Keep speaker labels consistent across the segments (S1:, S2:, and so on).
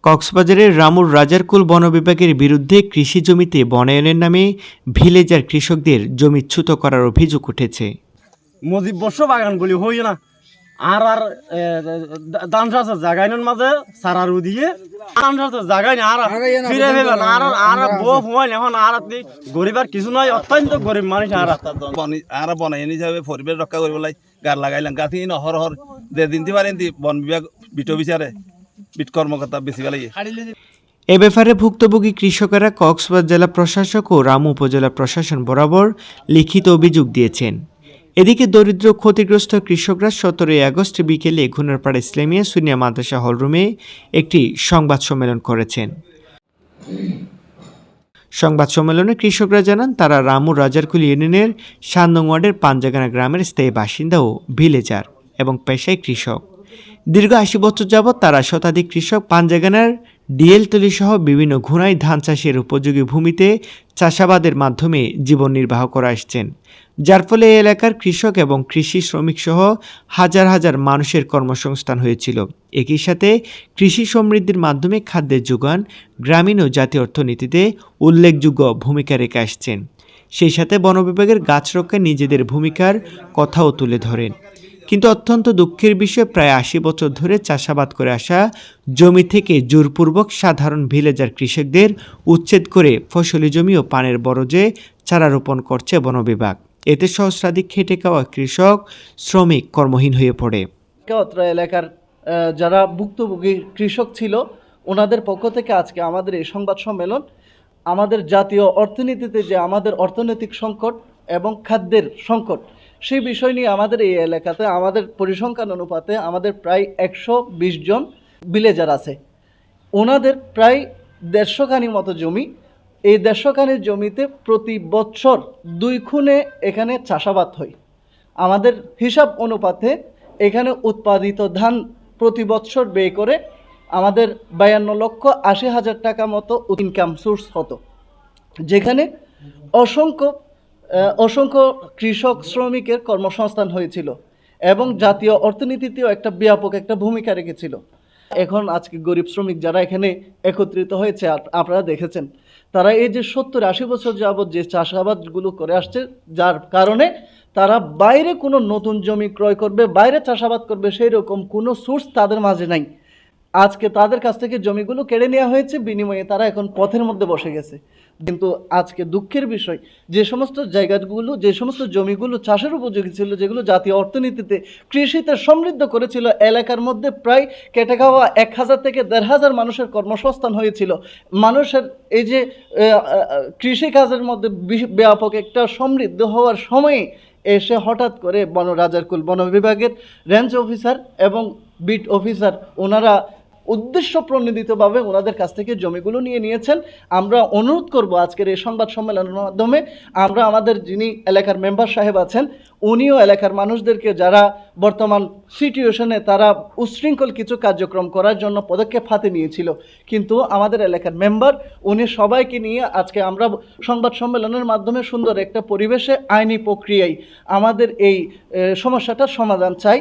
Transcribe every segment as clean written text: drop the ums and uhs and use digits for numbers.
S1: কক্সবাজারের রামুর রাজারকুল বন বিভাগের বিরুদ্ধে কৃষি জমিতে বনায়নের নামে ভিলেজার কৃষকদের জমিচ্যুত করার অভিযোগ উঠেছে।
S2: মজিব বর্ষ বাগানগুলি হই না আর আর ধান চাষের জায়গার মাঝে সারারু দিয়ে ধান চাষের জায়গায় আর ফিরে ফেবেন আর আর বউ ফোয়াইন এখন আর আপনি গরিব আর কিছু নয়, অত্যন্ত গরিব মানুষ
S3: আর বনায়ন হিসাবে পরিবেশ রক্ষা করব লাই গাছ লাগাইলাম গাছ হর যে দিনতে পারেন বন বিভাগ বিট বিচারে বিট কর্মকর্তা বেশি বেলাইয়ে।
S1: এ ব্যাপারে ভুক্তভোগী কৃষকেরা কক্সবাজার জেলা প্রশাসক ও রামু উপজেলা প্রশাসন বরাবর লিখিত অভিযোগ দিয়েছেন। এদিকে দরিদ্র ক্ষতিগ্রস্ত কৃষকরা 17 আগস্ট বিকেলে ঘুনারপাড়া ইসলামিয়া সুনিয়া মাদ্রাসা হলরুমে একটি সংবাদ সম্মেলন করেছেন। সংবাদ সম্মেলনে কৃষকরা জানান তারা রামুর রাজারকুল ইউনিয়নের 7 নং ওয়ার্ডের পাঞ্জাগানা গ্রামের স্থায়ী বাসিন্দা ও ভিলেজার এবং পেশায় কৃষক। দীর্ঘ 80 বছর যাবৎ তারা শতাধিক কৃষক পাঞ্জাগানার ডিএলতলি সহ বিভিন্ন ঘুনাই ধান চাষের উপযোগী ভূমিতে চাষাবাদের মাধ্যমে জীবন নির্বাহ করে আসছেন, যার ফলে এই এলাকার কৃষক এবং কৃষি শ্রমিক সহ হাজার হাজার মানুষের কর্মসংস্থান হয়েছিল। একই সাথে কৃষি সমৃদ্ধির মাধ্যমে খাদ্যের যোগান গ্রামীণ ও জাতীয় অর্থনীতিতে উল্লেখযোগ্য ভূমিকা রেখে আসছেন। সেই সাথে বন বিভাগের গাছ রক্ষায় নিজেদের ভূমিকার কথাও তুলে ধরেন। কিন্তু অত্যন্ত দুঃখের বিষয়, প্রায় 80 বছর ধরে চাষাবাদ করে আসা জমি থেকে জোরপূর্বক সাধারণ ভিলেজার কৃষকদের উচ্ছেদ করে ফসলি জমি ও পানের বরজে চারা রোপণ করছে বন বিভাগ। এতে সহস্রাধিক খেটে খাওয়া কৃষক শ্রমিক কর্মহীন হয়ে পড়ে।
S4: অত্র এলাকার যারা ভুক্তভোগী কৃষক ছিল ওনাদের পক্ষ থেকে আজকে আমাদের এই সংবাদ সম্মেলন আমাদের জাতীয় অর্থনীতিতে যে আমাদের অর্থনৈতিক সংকট এবং খাদ্যের সংকট সেই বিষয় নিয়ে আমাদের এই এলাকাতে আমাদের পরিসংখ্যান অনুপাতে আমাদের প্রায় 120 জন ভিলেজার আছে। ওনাদের প্রায় 150 খানি মতো জমি, এই 150 খানির জমিতে প্রতি বছর 2 খুনে এখানে চাষাবাদ হয়। আমাদের হিসাব অনুপাতে এখানে উৎপাদিত ধান প্রতি বছর ব্যয় করে আমাদের 52,80,000 টাকা মতো ইনকাম সোর্স হতো, যেখানে অসংখ্য কৃষক শ্রমিকের কর্মসংস্থান হয়েছিল এবং জাতীয় অর্থনীতিতেও একটা ব্যাপক একটা ভূমিকা রেখেছিল। এখন আজকে গরিব শ্রমিক যারা এখানে একত্রিত হয়েছে আপনারা দেখেছেন, তারা এই যে 70-80 বছর যাবৎ যে চাষাবাদগুলো করে আসছে, যার কারণে তারা বাইরে কোনো নতুন জমি ক্রয় করবে, বাইরে চাষাবাদ করবে সেই রকম কোনো সোর্স তাদের মাঝে নাই। আজকে তাদের কাছ থেকে জমিগুলো কেড়ে নেওয়া হয়েছে, বিনিময়ে তারা এখন পথের মধ্যে বসে গেছে। কিন্তু আজকে দুঃখের বিষয়, যে সমস্ত জায়গাগুলো যে সমস্ত জমিগুলো চাষের উপযোগী ছিল, যেগুলো জাতীয় অর্থনীতিতে কৃষিতে সমৃদ্ধ করেছিল, এলাকার মধ্যে প্রায় কেটে খাওয়া 1000 থেকে 1500 মানুষের কর্মসংস্থান হয়েছিল। মানুষের এই যে কৃষিকাজের মধ্যে ব্যাপক একটা সমৃদ্ধ হওয়ার সময়ে এসে হঠাৎ করে রাজারকুল বন বিভাগের রেঞ্জ অফিসার এবং বিট অফিসার ওনারা উদ্দেশ্য প্রণোদিতভাবে ওনাদের কাছ থেকে জমিগুলো নিয়েছেন। আমরা অনুরোধ করব আজকের এই সংবাদ সম্মেলনের মাধ্যমে আমরা আমাদের যিনি এলাকার মেম্বার সাহেব আছেন উনিও এলাকার মানুষদেরকে যারা বর্তমান সিচুয়েশনে তারা উচ্ছৃঙ্খল কিছু কার্যক্রম করার জন্য পদক্ষেপ হাতে নিয়েছিল, কিন্তু আমাদের এলাকার মেম্বার উনি সবাইকে নিয়ে আজকে আমরা সংবাদ সম্মেলনের মাধ্যমে সুন্দর একটা পরিবেশে আইনি প্রক্রিয়ায় আমাদের এই সমস্যাটার সমাধান চাই।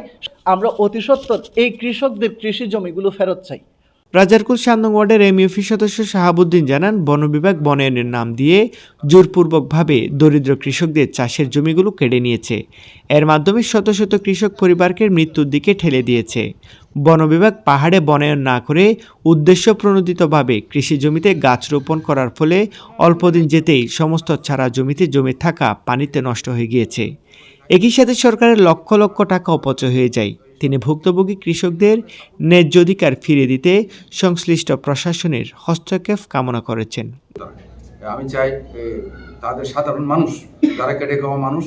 S4: আমরা অতি সত্বর এই কৃষকদের কৃষি জমিগুলো ফেরত চাই।
S1: রাজারকুল 7 নং ওয়ার্ডের এমইউপি সদস্য শাহাবুদ্দিন জানান, বন বিভাগ বনায়নের নাম দিয়ে জোরপূর্বকভাবে দরিদ্র কৃষকদের চাষের জমিগুলো কেড়ে নিয়েছে। এর মাধ্যমে শত শত কৃষক পরিবারকে মৃত্যুর দিকে ঠেলে দিয়েছে। বন বিভাগ পাহাড়ে বনায়ন না করে উদ্দেশ্য প্রণোদিতভাবে কৃষি জমিতে গাছ রোপণ করার ফলে অল্পদিন যেতেই সমস্ত ছাড়া জমি থাকা পানিতে নষ্ট হয়ে গিয়েছে। একই সাথে সরকারের লক্ষ লক্ষ টাকা অপচয় হয়ে যায়। তিনি ভুক্তভোগী কৃষকদের ন্যায্য অধিকার ফিরিয়ে দিতে সংশ্লিষ্ট প্রশাসনের হস্তক্ষেপ কামনা করেছেন।
S5: আমি চাই তাদের সাধারণ মানুষ যারা কেটে খাওয়া মানুষ,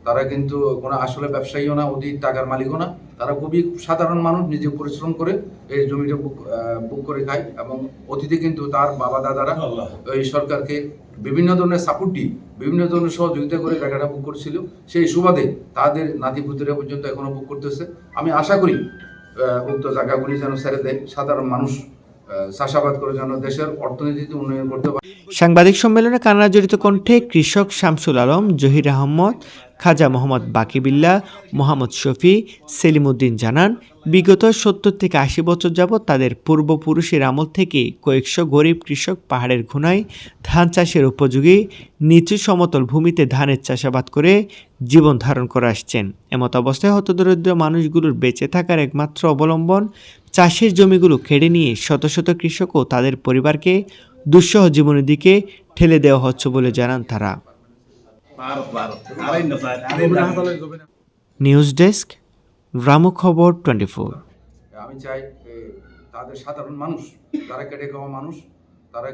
S5: তারা কিন্তু কোনো আসলে ব্যবসায়ীও না, অধিক টাকার মালিকও না, তারা খুবই সাধারণ মানুষ, নিজে পরিশ্রম করে এই জমিটা বুক করে খায় এবং অতীতে কিন্তু তার বাবা দাদারা এই সরকারকে বিভিন্ন ধরনের সাপোর্ট দিয়ে বিভিন্ন ধরনের সহযোগিতা করে জায়গাটা বুক করছিল। সেই সুবাদে তাদের নাতিপুতিরা পর্যন্ত এখনো বুক করতেছে। আমি আশা করি উক্ত জায়গাগুলি যেন ছেড়ে দেয়, সাধারণ মানুষ চাষাবাদ করে যেন দেশের অর্থনীতিতে উন্নয়ন করতে পারে।
S1: সাংবাদিক সম্মেলনে কানাডা জড়িত কণ্ঠে কৃষক শামসুল আলম, জহির আহমদ, খাজা মোহাম্মদ বাকিবিল্লাহ, মোহাম্মদ শফি, সেলিমউদ্দিন জানান, বিগত ৭০ থেকে ৮০ বছর যাবৎ তাদের পূর্বপুরুষের আমল থেকে কয়েকশো গরিব কৃষক পাহাড়ের ঘুনায় ধান চাষের উপযোগী নিচু সমতল ভূমিতে ধানের চাষাবাদ করে জীবন ধারণ করে আসছেন। এমত অবস্থায় হতদরিদ্র মানুষগুলোর বেঁচে থাকার একমাত্র অবলম্বন চাষের জমিগুলো কেড়ে নিয়ে শত শত কৃষক ও তাদের পরিবারকে দুঃসহ জীবনের দিকে ঠেলে দেওয়া হচ্ছে বলে জানান তারা। নিউজ ডেস্ক, রামু খবর 24।
S5: আমি চাই তাদের সাধারণ মানুষ যারা কেটে খাওয়া মানুষ তারা